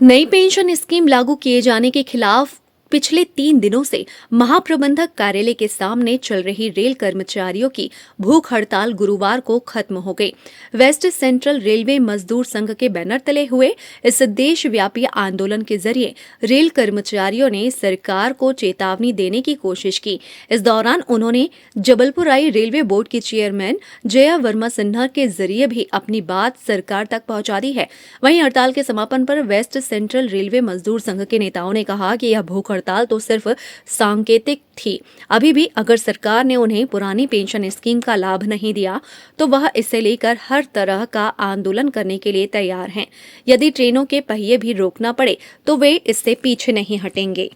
नई pension scheme लागू किए जाने के खिलाफ पिछले 3 दिनों से महाप्रबंधक कार्यालय के सामने चल रही रेल कर्मचारियों की भूख हड़ताल गुरुवार को खत्म हो गई। वेस्ट सेंट्रल रेलवे मजदूर संघ के बैनर तले हुए इस देशव्यापी आंदोलन के जरिए रेल कर्मचारियों ने सरकार को चेतावनी देने की कोशिश की। इस दौरान उन्होंने जबलपुर आई रेलवे बोर्ड की चेयरमैन जया वर्मा सिन्हा के जरिए भी अपनी बात सरकार तक पहुंचा दी है। वहीं हड़ताल के समापन पर वेस्ट सेंट्रल रेलवे मजदूर संघ के नेताओं ने कहा कि यह भूख हड़ताल तो सिर्फ सांकेतिक थी। अभी भी अगर सरकार ने उन्हें पुरानी पेंशन स्कीम का लाभ नहीं दिया तो वह इसे लेकर हर तरह का आंदोलन करने के लिए तैयार हैं। यदि ट्रेनों के पहिए भी रोकना पड़े तो वे इससे पीछे नहीं हटेंगे।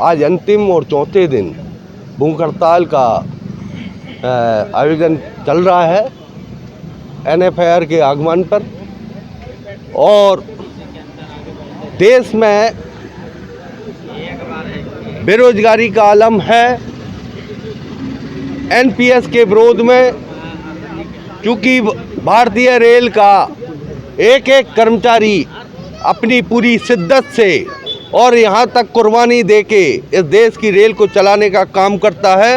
आज अंतिम और चौथे दिन भूख हड़ताल का आयोजन चल रहा है NFIR के आगमन पर, और देश में बेरोजगारी का आलम है। NPS के विरोध में, क्योंकि भारतीय रेल का एक एक कर्मचारी अपनी पूरी शिद्दत से और यहाँ तक कुर्बानी देके इस देश की रेल को चलाने का काम करता है,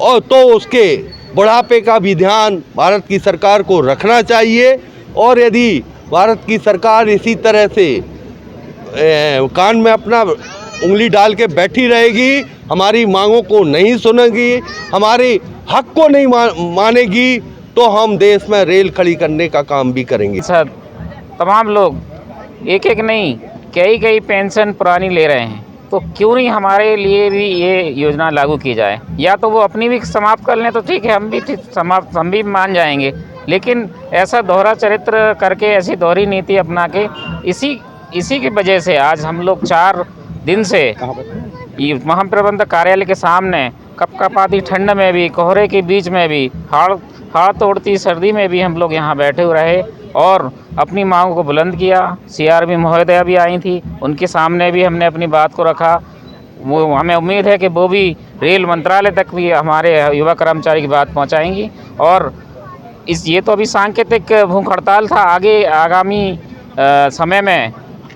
और तो उसके बुढ़ापे का भी ध्यान भारत की सरकार को रखना चाहिए। और यदि भारत की सरकार इसी तरह से कान में अपना उंगली डाल के बैठी रहेगी, हमारी मांगों को नहीं सुनेगी, हमारे हक को नहीं मानेगी, तो हम देश में रेल खड़ी करने का काम भी करेंगे। सर, तमाम लोग एक एक नहीं कई पेंशन पुरानी ले रहे हैं, तो क्यों नहीं हमारे लिए भी ये योजना लागू की जाए। या तो वो अपनी भी समाप्त कर लें तो ठीक है, हम भी मान जाएंगे, लेकिन ऐसा दोहरा चरित्र करके, ऐसी दोहरी नीति अपना के इसी की वजह से आज हम लोग 4 दिन से महाप्रबंधक कार्यालय के सामने कपकपाती ठंड में भी, कोहरे के बीच में भी, हाड़ तोड़ती सर्दी में भी हम लोग यहाँ बैठे हुए रहे और अपनी मांगों को बुलंद किया। CRB महोदया भी आई थी, उनके सामने भी हमने अपनी बात को रखा। वो हमें उम्मीद है कि वो भी रेल मंत्रालय तक भी हमारे युवा कर्मचारी की बात पहुंचाएंगी। और ये तो अभी सांकेतिक भूख हड़ताल था। आगामी समय में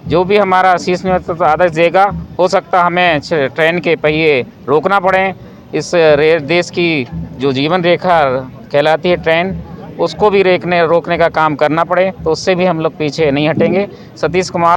जो भी हमारा शीर्ष नेतृत्व आदेश देगा, हो सकता हमें ट्रेन के पहिए रोकना पड़े। इस देश की जो जीवन रेखा कहलाती है ट्रेन, उसको भी रोकने का काम करना पड़े, तो उससे भी हम लोग पीछे नहीं हटेंगे। सतीश कुमार।